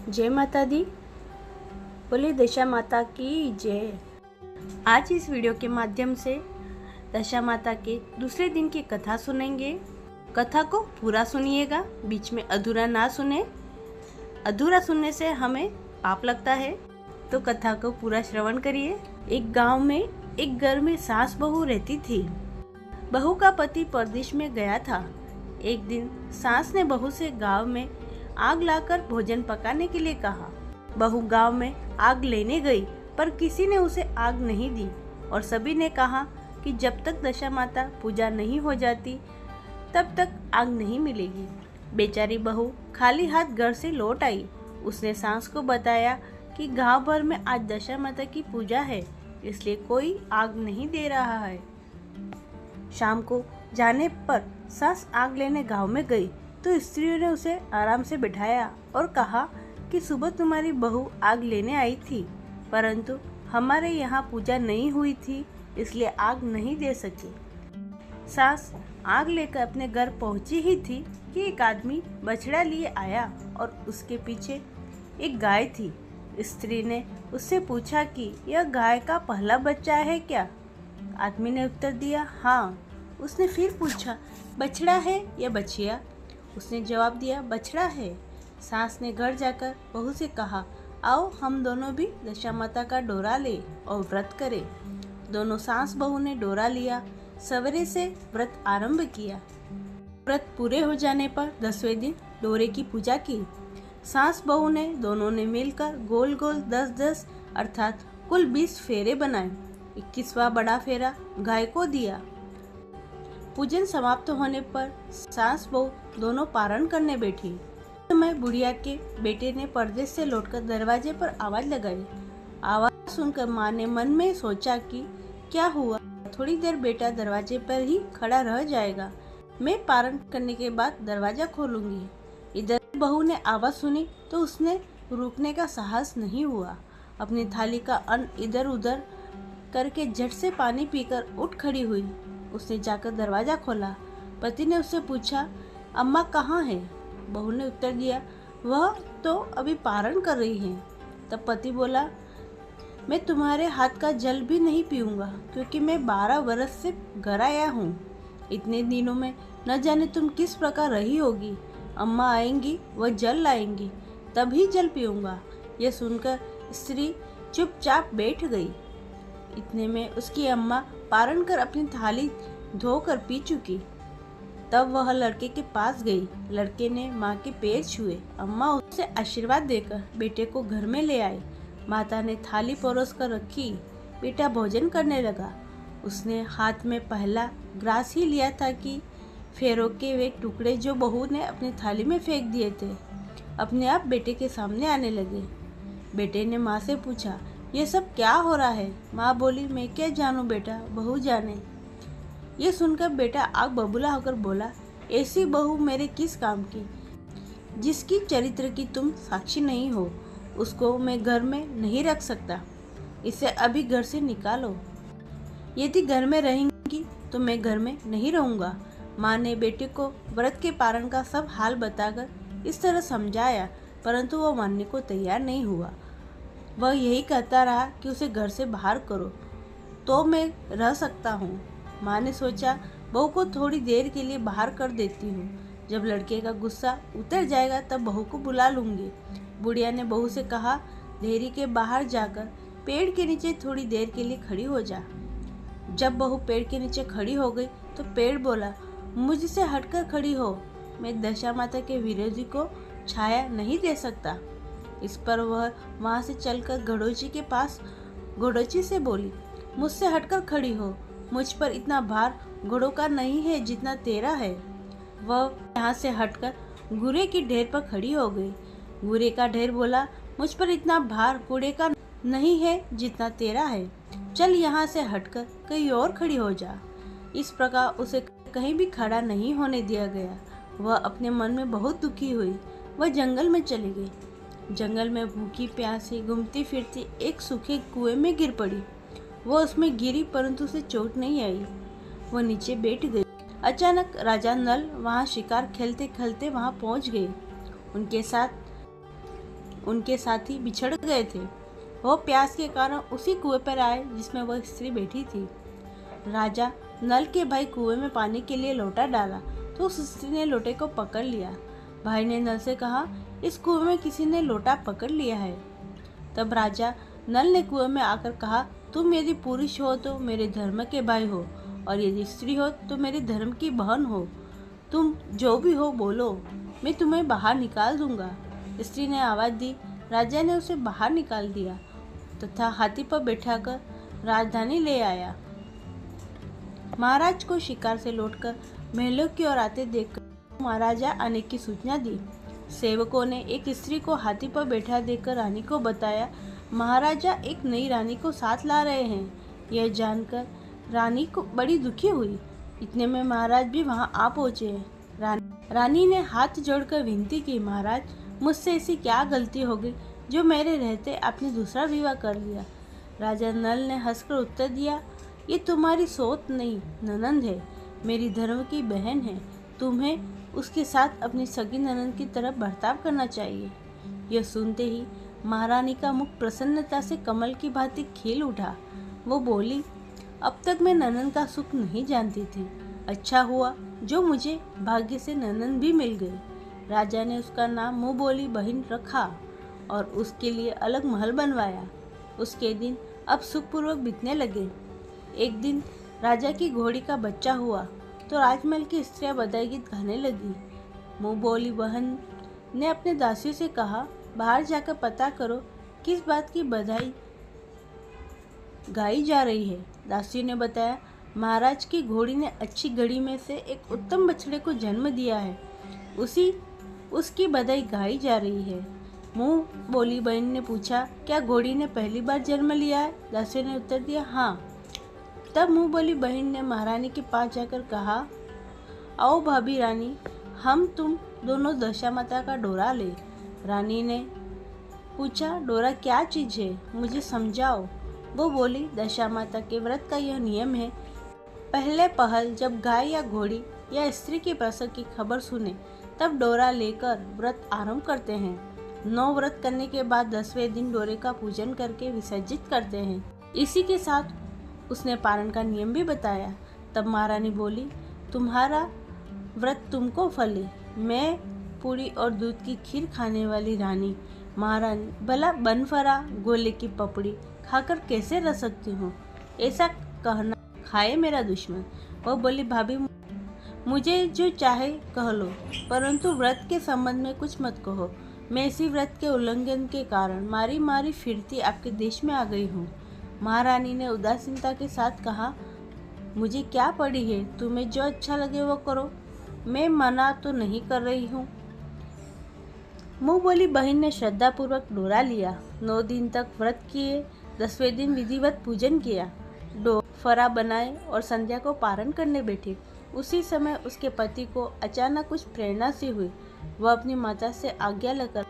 जय माता दी। बोले दशा माता की जय। आज इस वीडियो के माध्यम से दशा माता के दूसरे दिन की कथा सुनेंगे। कथा को पूरा सुनिएगा, बीच में अधूरा ना सुने। अधूरा सुनने से हमें पाप लगता है, तो कथा को पूरा श्रवण करिए। एक गांव में एक घर में सास बहू रहती थी। बहू का पति परदेश में गया था। एक दिन सास ने बहू से गांव में आग लाकर भोजन पकाने के लिए कहा। बहू गांव में आग लेने गई, पर किसी ने उसे आग नहीं दी और सभी ने कहा कि जब तक दशा माता पूजा नहीं हो जाती तब तक आग नहीं मिलेगी। बेचारी बहू खाली हाथ घर से लौट आई। उसने सास को बताया कि गांव भर में आज दशा माता की पूजा है, इसलिए कोई आग नहीं दे रहा है। शाम को जाने पर सास आग लेने गांव में गई तो स्त्रियों ने उसे आराम से बिठाया और कहा कि सुबह तुम्हारी बहू आग लेने आई थी, परंतु हमारे यहाँ पूजा नहीं हुई थी, इसलिए आग नहीं दे सकी। सास आग लेकर अपने घर पहुंची ही थी कि एक आदमी बछड़ा लिए आया और उसके पीछे एक गाय थी। स्त्री ने उससे पूछा कि यह गाय का पहला बच्चा है क्या? आदमी ने उत्तर दिया, हाँ। उसने फिर पूछा, बछड़ा है या बछिया? उसने जवाब दिया, बछड़ा है। सास ने घर जाकर बहू से कहा, आओ हम दोनों भी दशा माता का डोरा ले और व्रत करें। दोनों सास बहू ने डोरा लिया। सवेरे से व्रत आरंभ किया। व्रत पूरे हो जाने पर 10वें दिन डोरे की पूजा की। सास बहू ने दोनों ने मिलकर गोल गोल 10-10 अर्थात कुल 20 फेरे बनाए। 21वां बड़ा फेरा गाय को दिया। पूजन समाप्त होने पर सास बहू दोनों पारण करने बैठी। उस समय बुढ़िया के बेटे ने परदेश से लौटकर दरवाजे पर आवाज लगाई। आवाज सुनकर माँ ने मन में सोचा कि क्या हुआ, थोड़ी देर बेटा दरवाजे पर ही खड़ा रह जाएगा, मैं पारण करने के बाद दरवाजा खोलूंगी। इधर बहू ने आवाज सुनी तो उसने रुकने का साहस नहीं हुआ। अपनी थाली का अन्न इधर उधर करके झट से पानी पीकर उठ खड़ी हुई। उसने जाकर दरवाजा खोला। पति ने उससे पूछा, अम्मा कहाँ है? बहू ने उत्तर दिया, वह तो अभी पारण कर रही है। तब पति बोला, मैं तुम्हारे हाथ का जल भी नहीं पीऊंगा, क्योंकि मैं 12 वर्ष से घर आया हूँ। इतने दिनों में न जाने तुम किस प्रकार रही होगी। अम्मा आएंगी, वह जल लाएंगी, तभी जल पीऊंगा। यह सुनकर स्त्री चुपचाप बैठ गई। इतने में उसकी अम्मा पारण कर अपनी थाली धोकर पी चुकी। तब वह लड़के के पास गई। लड़के ने माँ के पैर छुए। अम्मा उसे आशीर्वाद देकर बेटे को घर में ले आई। माता ने थाली परोस कर रखी। बेटा भोजन करने लगा। उसने हाथ में पहला ग्रास ही लिया था कि फेरों के वे टुकड़े जो बहू ने अपनी थाली में फेंक दिए थे अपने आप बेटे के सामने आने लगे। बेटे ने माँ से पूछा, ये सब क्या हो रहा है? माँ बोली, मैं क्या जानूं बेटा, बहू जाने। ये सुनकर बेटा आग बबूला होकर बोला, ऐसी बहू मेरे किस काम की? जिसकी चरित्र की तुम साक्षी नहीं हो, उसको मैं घर में नहीं रख सकता। इसे अभी घर से निकालो। यदि घर में रहेंगी तो मैं घर में नहीं रहूँगा। माँ ने बेटे को व्रत के पारण का सब हाल बताकर इस तरह समझाया, परंतु वो मानने को तैयार नहीं हुआ। वह यही कहता रहा कि उसे घर से बाहर करो तो मैं रह सकता हूँ। माँ ने सोचा, बहू को थोड़ी देर के लिए बाहर कर देती हूँ। जब लड़के का गुस्सा उतर जाएगा तब बहू को बुला लूँगी। बुढ़िया ने बहू से कहा, डेयरी के बाहर जाकर पेड़ के नीचे थोड़ी देर के लिए खड़ी हो जा। जब बहू पेड़ के नीचे खड़ी हो गई तो पेड़ बोला, मुझसे हटकर खड़ी हो, मैं दशा माता के विरोधी को छाया नहीं दे सकता। इस पर वह वहां से चलकर घड़ोची के पास घड़ोची से बोली, मुझसे हटकर खड़ी हो, मुझ पर इतना भार घोड़ों का नहीं है जितना तेरा है। वह यहाँ से हटकर घूरे की ढेर पर खड़ी हो गई। घूरे का ढेर बोला, मुझ पर इतना भार घोड़े का नहीं है जितना तेरा है, चल यहाँ से हटकर कहीं और खड़ी हो जा। इस प्रकार उसे कहीं भी खड़ा नहीं होने दिया गया। वह अपने मन में बहुत दुखी हुई। वह जंगल में चली गई। जंगल में भूखी प्यासी घूमती फिरती एक सूखे कुएं में गिर पड़ी। वह उसमें गिरी परंतु उसे चोट नहीं आई। वह नीचे बैठ गई। अचानक राजा नल वहां शिकार खेलते खेलते वहां पहुंच गए। उनके साथ उनके साथी बिछड़ गए थे। वो प्यास के कारण उसी कुएं पर आए जिसमें वह स्त्री बैठी थी। राजा नल के भाई कुएं में पानी के लिए लोटा डाला तो उस स्त्री ने लोटे को पकड़ लिया। भाई ने नल से कहा, इस कुएं में किसी ने लोटा पकड़ लिया है। तब राजा नल ने कुएं में आकर कहा, तुम यदि पुरुष हो तो मेरे धर्म के भाई हो, और यदि स्त्री हो तो मेरे धर्म की बहन हो। तुम जो भी हो बोलो, मैं तुम्हें बाहर निकाल दूंगा। स्त्री ने आवाज दी। राजा ने उसे बाहर निकाल दिया तथा हाथी पर बैठाकर राजधानी ले आया। महाराज को शिकार से लौटकर महलों की ओर आते देखकर महाराजा आने की सूचना दी। सेवकों ने एक स्त्री को हाथी पर बैठा देखकर रानी को बताया, महाराजा एक नई रानी को साथ ला रहे हैं। यह जानकर रानी को बड़ी दुखी हुई। इतने में महाराज भी वहां आ पहुंचे। रानी ने हाथ जोड़कर विनती की, महाराज मुझसे ऐसी क्या गलती हो गई जो मेरे रहते आपने दूसरा विवाह कर लिया। राजा नल ने हंसकर उत्तर दिया, ये तुम्हारी सोच नहीं ननंद है, मेरी धर्म की बहन है। तुम्हें उसके साथ अपनी सगी ननंद की तरफ बर्ताव करना चाहिए। यह सुनते ही महारानी का मुख प्रसन्नता से कमल की भांति खिल उठा। वो बोली, अब तक मैं ननंद का सुख नहीं जानती थी। अच्छा हुआ जो मुझे भाग्य से ननंद भी मिल गई। राजा ने उसका नाम मुँह बोली बहन रखा और उसके लिए अलग महल बनवाया। उसके दिन अब सुखपूर्वक बीतने लगे। एक दिन राजा की घोड़ी का बच्चा हुआ तो राजमहल की स्त्रियां बधाई गीत गाने लगी। मुँह बोली बहन ने अपने दासियों से कहा, बाहर जाकर पता करो किस बात की बधाई गाई जा रही है। दासियों ने बताया, महाराज की घोड़ी ने अच्छी घड़ी में से एक उत्तम बछड़े को जन्म दिया है, उसकी बधाई गाई जा रही है। मुँह बोली बहन ने पूछा, क्या घोड़ी ने पहली बार जन्म लिया है? दासियों ने उत्तर दिया, हाँ। तब मुँह बोली बहन ने महारानी के पास जाकर कहा, आओ भाभी रानी, हम तुम दोनों दशा माता का डोरा ले। रानी ने पूछा, डोरा क्या चीज़ है, मुझे समझाओ। वो बोली, दशा माता के व्रत का यह नियम है, पहले पहल जब गाय या घोड़ी या स्त्री के प्रसव की खबर सुने तब डोरा लेकर व्रत आरंभ करते हैं। 9 व्रत करने के बाद 10वें दिन डोरे का पूजन करके विसर्जित करते हैं। इसी के साथ उसने पारण का नियम भी बताया। तब महारानी बोली, तुम्हारा व्रत तुमको फले। मैं पूरी और दूध की खीर खाने वाली रानी महारानी भला बनफरा गोले की पपड़ी खाकर कैसे रह सकती हूँ? ऐसा कहना खाए मेरा दुश्मन। वह बोली, भाभी मुझे जो चाहे कह लो, परंतु व्रत के संबंध में कुछ मत कहो। मैं इसी व्रत के उल्लंघन के कारण मारी मारी फिरती आपके देश में आ गई हूँ। महारानी ने उदासीनता के साथ कहा, मुझे क्या पड़ी है, तुम्हें जो अच्छा लगे वो करो, मैं मना तो नहीं कर रही हूँ। मुँह बोली बहन ने श्रद्धापूर्वक डोरा लिया। 9 दिन तक व्रत किए। 10वें दिन विधिवत पूजन किया, फरा बनाए और संध्या को पारण करने बैठे। उसी समय उसके पति को अचानक कुछ प्रेरणा सी हुई। वह अपनी माता से आज्ञा लेकर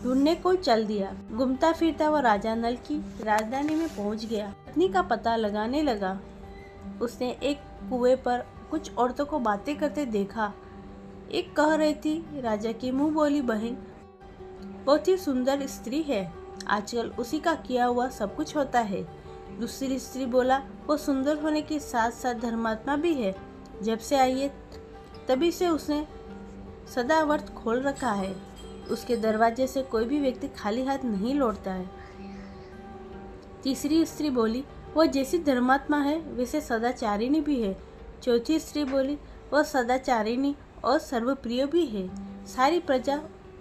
ढूंढने को चल दिया। घूमता फिरता वह राजा नल की राजधानी में पहुंच गया। पत्नी का पता लगाने लगा। उसने एक कुएं पर कुछ औरतों को बातें करते देखा। एक कह रही थी, राजा की मुँह बोली बहन बहुत ही सुंदर स्त्री है, आजकल उसी का किया हुआ सब कुछ होता है। दूसरी स्त्री बोला, वो सुंदर होने के साथ साथ धर्मात्मा भी है, जब से आई है तभी से उसने सदाव्रत खोल रखा है, उसके दरवाजे से कोई भी व्यक्ति खाली हाथ नहीं लौटता है। तीसरी स्त्री बोली, वह जैसी धर्मात्मा है वैसे सदाचारिणी भी है। चौथी स्त्री बोली, वह सदाचारिणी और सर्वप्रिय भी है, सारी प्रजा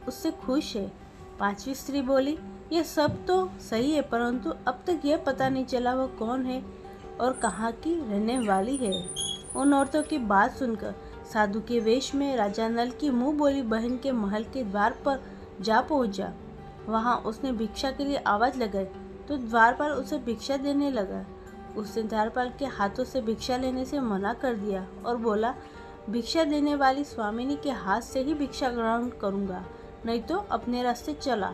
उससे खुश है। पांचवी स्त्री बोली, यह सब तो सही है, परंतु अब तक यह पता नहीं चला वह कौन है और कहाँ की रहने वाली है। उन औरतों की बात सुनकर साधु के वेश में राजा नल की मुँह बोली बहन के महल के द्वार पर जा पहुंचा। वहां उसने भिक्षा के लिए आवाज लगाई तो द्वारपाल उसे भिक्षा देने लगा। उसने द्वारपाल के हाथों से भिक्षा लेने से मना कर दिया और बोला, भिक्षा देने वाली स्वामिनी के हाथ से ही भिक्षा ग्रहण करूंगा, नहीं तो अपने रास्ते चला।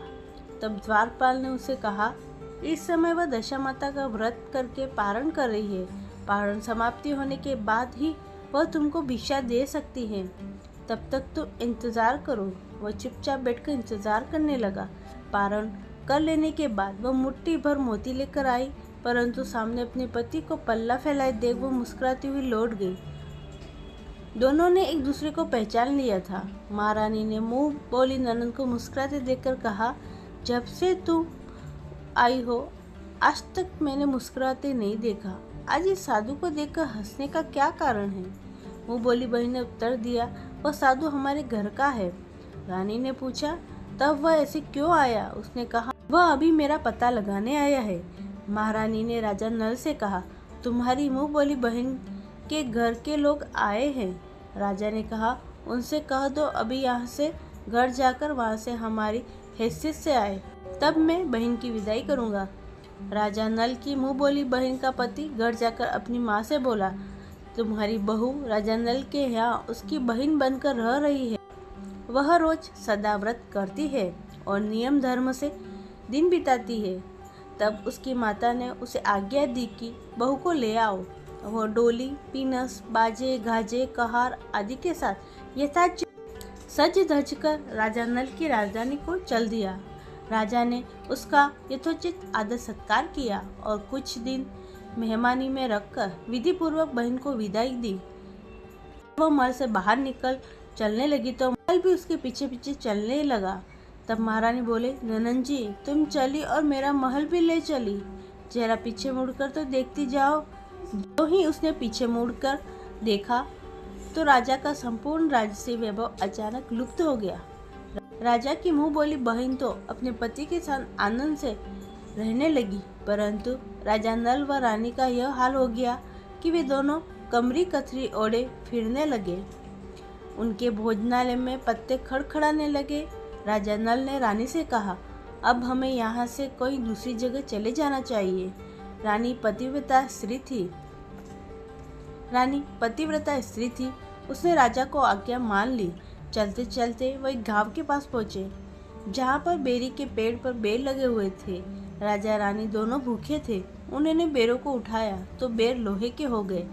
तब द्वारपाल ने उसे कहा, इस समय वह दशा माता का व्रत करके पारण कर रही है, पारण समाप्ति होने के बाद ही वह तुमको भिक्षा दे सकती है, तब तक तुम इंतजार करो। वह चुपचाप बैठकर इंतजार करने लगा। पारण कर लेने के बाद वह मुट्ठी भर मोती लेकर आई, परंतु सामने अपने पति को पल्ला फैलाए देख वो मुस्कुराती हुई लौट गई। दोनों ने एक दूसरे को पहचान लिया था। महारानी ने मुंह बोली ननद को मुस्कुराते देखकर कहा, जब से तुम आई हो आज तक मैंने मुस्कुराते नहीं देखा। आज इस साधु को देखकर हंसने का क्या कारण है? मुंह बोली बहन ने उत्तर दिया, वह साधु हमारे घर का है। रानी ने पूछा, तब वह ऐसे क्यों आया? उसने कहा, वह अभी मेरा पता लगाने आया है। महारानी ने राजा नल से कहा, तुम्हारी मुंह बोली बहन के घर के लोग आए हैं। राजा ने कहा, उनसे कह दो अभी यहाँ से घर जाकर वहाँ से हमारी हैसियत से आए, तब मैं बहन की विदाई करूँगा। राजा नल की मुंह बोली बहन का पति घर जाकर अपनी माँ से बोला, तुम्हारी बहू राजा नल के यहाँ उसकी बहन बनकर रह रही है। वह रोज सदा व्रत करती है और नियम धर्म से दिन बिताती है। तब उसकी माता ने उसे आज्ञा दी कि बहू को ले आओ। वह डोली, पीनस, बाजे, गाजे, कहार आदि के साथ यथाचित सज धज कर राजा नल की राजधानी को चल दिया। राजा ने उसका यथोचित आदर सत्कार किया और कुछ दिन मेहमानी में रखकर विधि पूर्वक बहन को विदाई दी। वह महल से बाहर निकल चलने लगी तो महल भी उसके पीछे पीछे चलने लगा। तब महारानी बोले, ननद जी तुम चली और मेरा महल भी ले चली, जरा पीछे मुड़कर तो देखती जाओ। जो ही उसने पीछे मुड़कर देखा तो राजा का संपूर्ण राजसी वैभव अचानक लुप्त हो गया। राजा की मुंह बोली बहन तो अपने पति के साथ आनंद से रहने लगी, परंतु राजा नल व रानी का यह हाल हो गया कि वे दोनों कमरी कथरी ओढ़े फिरने लगे। उनके भोजनालय में पत्ते खड़खड़ाने लगे। राजा नल ने रानी से कहा, अब हमें यहाँ से कोई दूसरी जगह चले जाना चाहिए। रानी पतिव्रता स्त्री थी। उसने राजा को आज्ञा मान ली। चलते चलते वह एक गांव के पास पहुँचे, जहाँ पर बेरी के पेड़ पर बेर लगे हुए थे। राजा रानी दोनों भूखे थे। उन्होंने बेरों को उठाया तो बेर लोहे के हो गए।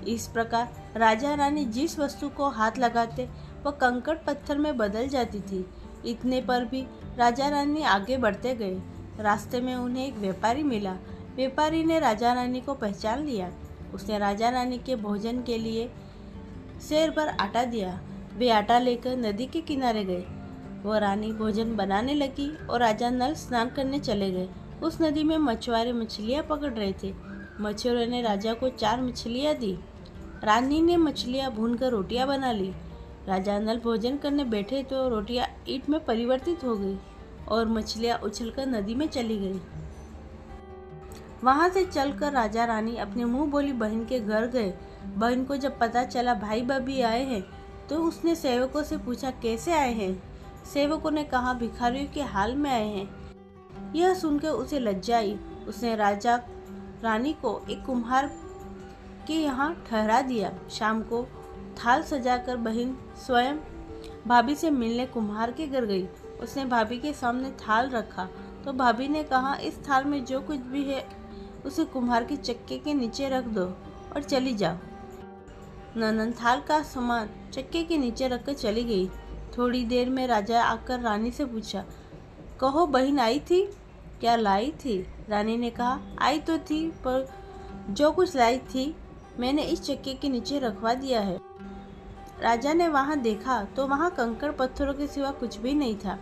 इस प्रकार राजा रानी जिस वस्तु को हाथ लगाते वह कंकड़ पत्थर में बदल जाती थी। इतने पर भी राजा रानी आगे बढ़ते गए। रास्ते में उन्हें एक व्यापारी मिला। व्यापारी ने राजा रानी को पहचान लिया। उसने राजा रानी के भोजन के लिए सेर भर आटा दिया। वे आटा लेकर नदी के किनारे गए। वह रानी भोजन बनाने लगी और राजा नल स्नान करने चले गए। उस नदी में मछुआरे मछलियाँ पकड़ रहे थे। मछुआरों ने राजा को 4 मछलियाँ दी। रानी ने मछलियाँ भूनकर रोटियाँ बना ली। राजा नल भोजन करने बैठे तो रोटियाँ ईंट में परिवर्तित हो गई और मछलियाँ उछलकर नदी में चली गई। वहाँ से चलकर राजा रानी अपने मुंह बोली बहन के घर गए। बहन को जब पता चला भाई भाभी आए हैं तो उसने सेवकों से पूछा, कैसे आए हैं? सेवकों ने कहा, भिखारियों के हाल में आए हैं। यह सुनकर उसे लज्जा आई। उसने राजा रानी को एक कुम्हार के यहाँ ठहरा दिया। शाम को थाल सजाकर बहन स्वयं भाभी से मिलने कुम्हार के घर गई। उसने भाभी के सामने थाल रखा तो भाभी ने कहा, इस थाल में जो कुछ भी है उसे कुम्हार के चक्के के नीचे रख दो और चली जाओ। ननद थाल का सामान चक्के के नीचे रखकर चली गई। थोड़ी देर में राजा आकर रानी से पूछा, कहो बहन आई थी, क्या लाई थी? रानी ने कहा, आई तो थी, पर जो कुछ लाई थी मैंने इस चक्के के नीचे रखवा दिया है। राजा ने वहाँ देखा तो वहाँ कंकड़ पत्थरों के सिवा कुछ भी नहीं था।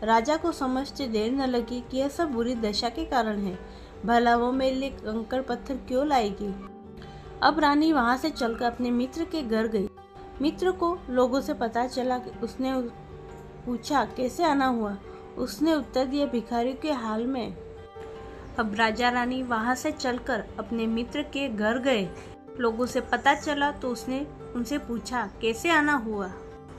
राजा को समझते देर न लगी कि यह सब बुरी दशा के कारण है। भला वो मेरे लिए कंकड़ पत्थर क्यों लाएगी? अब रानी वहाँ से चलकर अपने मित्र के घर गई। मित्र को लोगों से पता चला कि उसने पूछा, कैसे आना हुआ? उसने उत्तर दिया, भिखारियों के हाल में। अब राजा रानी वहाँ से चलकर अपने मित्र के घर गए। लोगों से पता चला तो उसने उनसे पूछा, कैसे आना हुआ?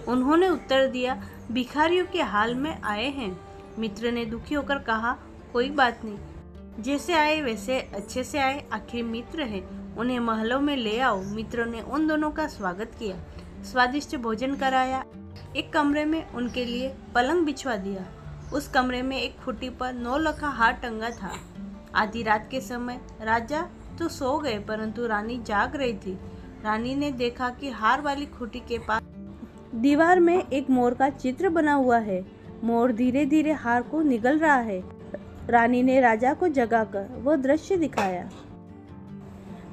उन्होंने उत्तर दिया, भिखारियों के हाल में आए हैं। मित्र ने दुखी होकर कहा, कोई बात नहीं, जैसे आए वैसे अच्छे से आए, आखिर मित्र हैं, उन्हें महलों में ले आओ। मित्र ने उन दोनों का स्वागत किया, स्वादिष्ट भोजन कराया। एक कमरे में उनके लिए पलंग बिछवा दिया। उस कमरे में एक खुटी पर 9 लखा हार टंगा था। आधी रात के समय राजा तो सो गए, परंतु रानी जाग रही थी। रानी ने देखा कि हार वाली खुटी के पास दीवार में एक मोर का चित्र बना हुआ है। मोर धीरे धीरे हार को निगल रहा है। रानी ने राजा को जगाकर वो दृश्य दिखाया।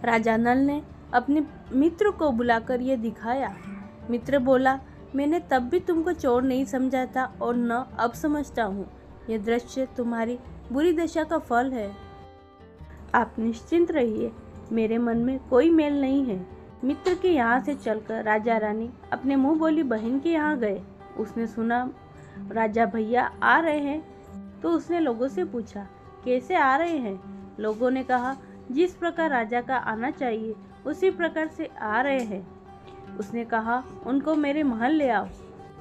राजा नल ने अपने मित्र को बुलाकर यह दिखाया। मित्र बोला, मैंने तब भी तुमको चोर नहीं समझा था और न अब समझता हूँ। यह दृश्य तुम्हारी बुरी दशा का फल है। आप निश्चिंत रहिए, मेरे मन में कोई मेल नहीं है। मित्र के यहाँ से चलकर राजा रानी अपने मुंह बोली बहन के यहाँ गए। उसने सुना राजा भैया आ रहे हैं तो उसने लोगों से पूछा, कैसे आ रहे हैं? लोगों ने कहा, जिस प्रकार राजा का आना चाहिए उसी प्रकार से आ रहे हैं। उसने कहा, उनको मेरे महल ले आओ।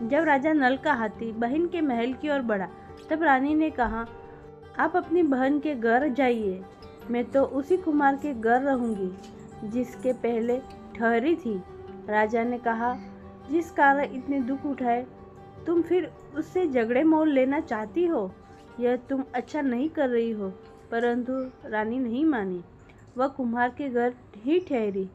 जब राजा नल का हाथी बहन के महल की ओर बढ़ा तब रानी ने कहा, आप अपनी बहन के घर जाइए, मैं तो उसी कुमार के घर रहूंगी जिसके पहले ठहरी थी। राजा ने कहा, जिस कारण इतने दुख उठाए तुम फिर उससे झगड़े मोल लेना चाहती हो, यह तुम अच्छा नहीं कर रही हो। परंतु रानी नहीं मानी, वह कुम्हार के घर ही ठहरी।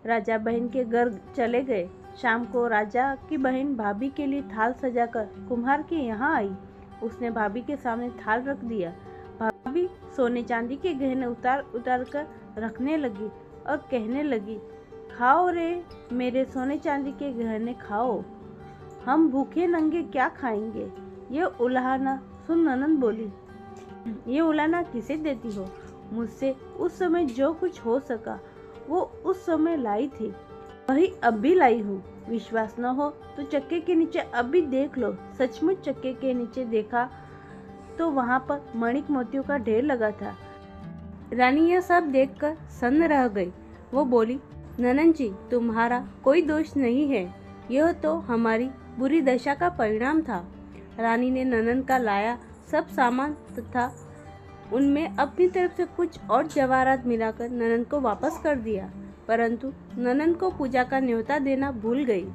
राजा बहन के घर चले गए। शाम को राजा की बहन भाभी के लिए थाल सजाकर कुम्हार के यहाँ आई। उसने भाभी के सामने थाल रख दिया। भाभी सोने चांदी के गहने उतार उतार कर रखने लगी और कहने लगी, खाओ रे मेरे सोने चांदी के गहने खाओ, हम भूखे नंगे क्या खाएंगे। ये उलाहना सुन ननद बोली, ये उलाहना किसे देती हो? मुझसे उस समय जो कुछ हो सका वो उस समय लाई थी, वही अब भी लाई हूँ। विश्वास न हो तो चक्के के नीचे अब भी देख लो। सचमुच चक्के के नीचे देखा तो वहाँ पर मणिक मोतियों का ढेर लगा था। रानी यह सब देखकर सन्न रह गई। वो बोली, ननद जी तुम्हारा कोई दोष नहीं है, यह तो हमारी बुरी दशा का परिणाम था। रानी ने ननद का लाया सब सामान तथा उनमें अपनी तरफ से कुछ और जवाहरात मिलाकर ननद को वापस कर दिया, परंतु ननद को पूजा का न्योता देना भूल गई।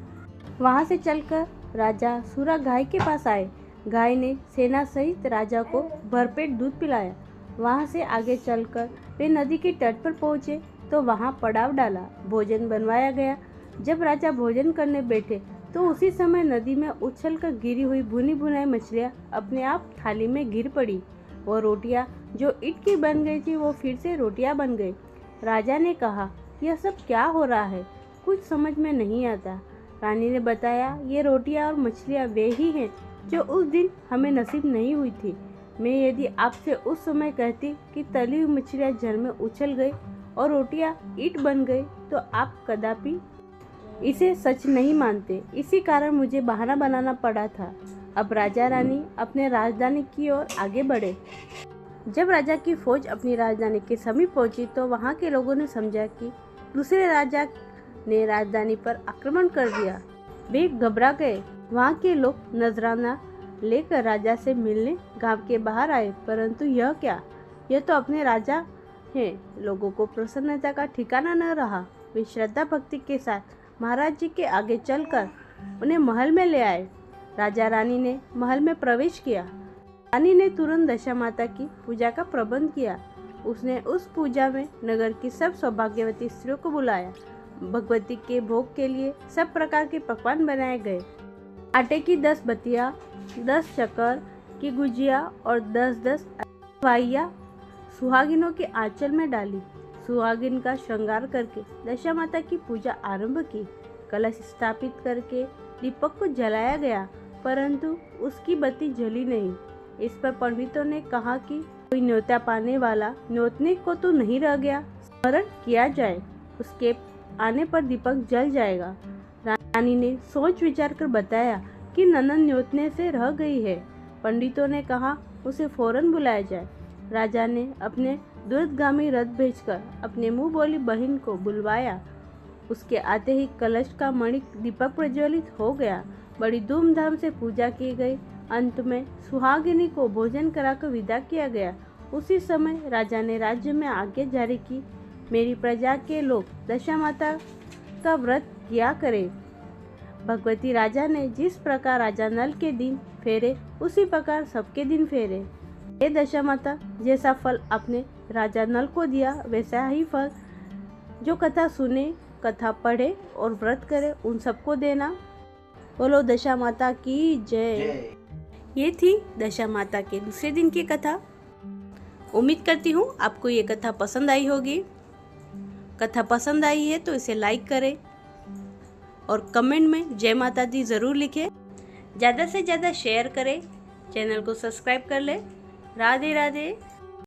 वहां से चलकर राजा सूरा गाय के पास आए। गाय ने सेना सहित राजा को भरपेट दूध पिलाया। वहां से आगे चलकर वे नदी के तट पर पहुंचे तो वहां पड़ाव डाला। भोजन बनवाया गया। जब राजा भोजन करने बैठे तो उसी समय नदी में उछलकर गिरी हुई भुनी भुनाई मछलियां अपने आप थाली में गिर पड़ी। वो रोटियां जो ईंट की बन गई थी वो फिर से रोटियां बन गई। राजा ने कहा, यह सब क्या हो रहा है? कुछ समझ में नहीं आता। रानी ने बताया, ये रोटियां और मछलियां वे ही हैं जो उस दिन हमें नसीब नहीं हुई थी। मैं यदि आपसे उस समय कहती कि तली हुई मछलियां जल में उछल गई और रोटियां ईंट बन गई तो आप कदापि इसे सच नहीं मानते। इसी कारण मुझे बहाना बनाना पड़ा था। अब राजा रानी अपने राजधानी की ओर आगे बढ़े। जब राजा की फौज अपनी राजधानी के समीप पहुंची तो वहां के लोगों ने समझा कि दूसरे राजा ने राजधानी पर आक्रमण कर दिया। वे घबरा गए। वहां के लोग नजराना लेकर राजा से मिलने गांव के बाहर आए, परंतु यह क्या, यह तो अपने राजा हैं। लोगों को प्रसन्नता का ठिकाना न रहा। वे श्रद्धा भक्ति के साथ महाराज जी के आगे चलकर उन्हें महल में ले आए। राजा रानी ने महल में प्रवेश किया। रानी ने तुरंत दशा माता की पूजा का प्रबंध किया। उसने उस पूजा में नगर की सब सौभाग्यवती स्त्रियों को बुलाया। भगवती के भोग के लिए सब प्रकार के पकवान बनाए गए। आटे की 10 बतिया, 10 शक्कर की गुजिया और 10-10 वाइया सुहागिनों के आंचल में डाली। सुहागिन का श्रृंगार करके दशा माता की पूजा आरंभ की। कलश स्थापित करके दीपक को जलाया गया, परंतु उसकी बत्ती जली नहीं। इस पर पंडितों ने कहा कि कोई न्योता पाने वाला न्योतने को तो नहीं रह गया, स्मरण किया जाए, उसके आने पर दीपक जल जाएगा। रानी ने सोच विचार कर बताया कि ननद न्योतने से रह गई है। पंडितों ने कहा उसे फौरन बुलाया जाए। राजा ने अपने दूरगामी रथ भेजकर अपने मुंह बोली बहन को बुलवाया। उसके आते ही कलश का मणिक दीपक प्रज्वलित हो गया। बड़ी धूमधाम से पूजा की गई। अंत में सुहागिनी को भोजन कराकर विदा किया गया। उसी समय राजा ने राज्य में आज्ञा जारी की, मेरी प्रजा के लोग दशा माता का व्रत किया करें। भगवती राजा ने जिस प्रकार राजा नल के दिन फेरे उसी प्रकार सबके दिन फेरे। हे दशा माता, जैसा फल आपने राजा नल को दिया वैसा ही फल जो कथा सुने, कथा पढ़े और व्रत करे उन सबको देना। बोलो दशा माता की जय। ये थी दशा माता के दूसरे दिन की कथा। उम्मीद करती हूँ आपको ये कथा पसंद आई होगी। कथा पसंद आई है तो इसे लाइक करें और कमेंट में जय माता दी ज़रूर लिखें। ज़्यादा से ज़्यादा शेयर करें, चैनल को सब्सक्राइब कर लें। राधे राधे।